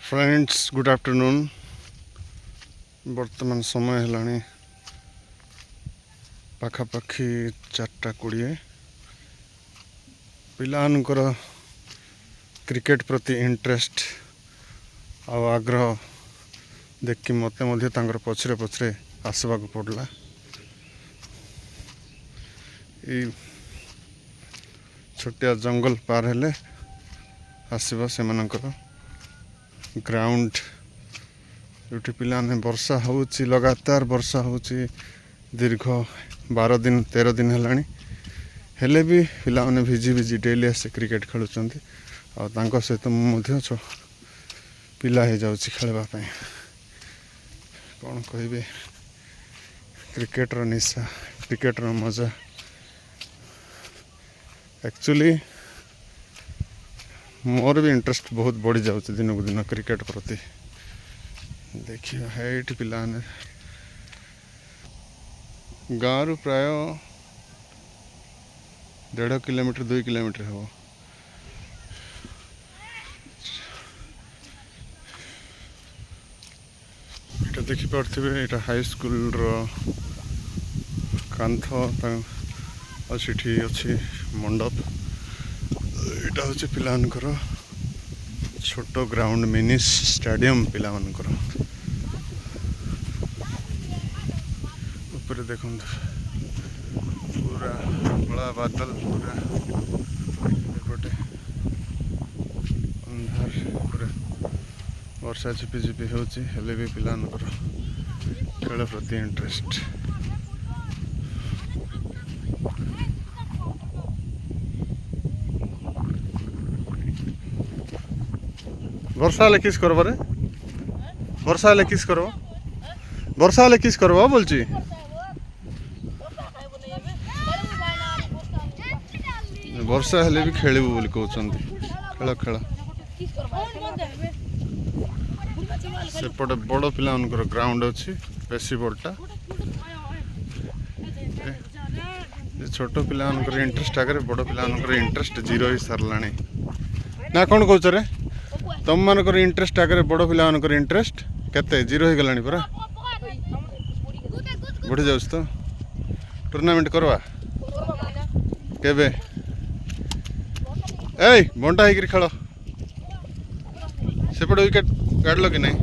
Friends good afternoon. बर्तमान समय है पाखापाखि 4:20। पिलानकर क्रिकेट प्रति इंटरेस्ट आग्रह देखि मत पछरे पछरे आसवा पड़ला। छोटिया जंगल पार हेले आसवा से ग्राउंड जो पिलाने वर्षा होची लगातार वर्षा होची दीर्घ 12 दिन 13 दिन हेले भी पिला माने भिजी भिजी डेली आसे क्रिकेट खेलुचंती आ सहित मुझे पिला हो जाउची खेलबा पई। कौन कहबे क्रिकेटर निशा क्रिकेटर मजा एक्चुअली मोर भी इंटरेस्ट बहुत बढ़ी जाउची दिन को दिन क्रिकेट प्रति। देखिए हाइट पिलाने गाँव प्राय 1.5 किलोमीटर 2 किलोमीटर हम ये देखिपे ये हाई स्कूल कांथ अच्छी अच्छी मंडप। यहाँ हूँ पिलानकर छोट ग्राउंड मिनी स्टेडियम पिलानकर ऊपर देखो पूरा बड़ा बादल पूरा एपटे अंधार पूरा वर्षा झिपी झिपी होची हेले भी पिलानकर खेल प्रति इंटरेस्ट। वर्षा हेले किस करबो रे वर्षा हेले किस करबो वर्षा हेले किस करबो बोलची वर्षा हेले भी खेलबू बोली कहउचंती। खेल खेल सेपटे बड़ पिला ग्राउंड अच्छी बेसी बड़टा छोट पिला इंटरेस्ट आगे बड़ पिला इंटरेस्ट जीरो ही सारा ना कौन कौच रे तुम मानकर इंटरेस्ट आगे बड़ पिला इंटरेस्ट केते जीरो हो गलानी पूरा बढ़ी जाउछ। तो टूर्नामेंट करवा केबे ए बंटा होकर खेल सेपटे विकेट गाड़ल कि नहीं।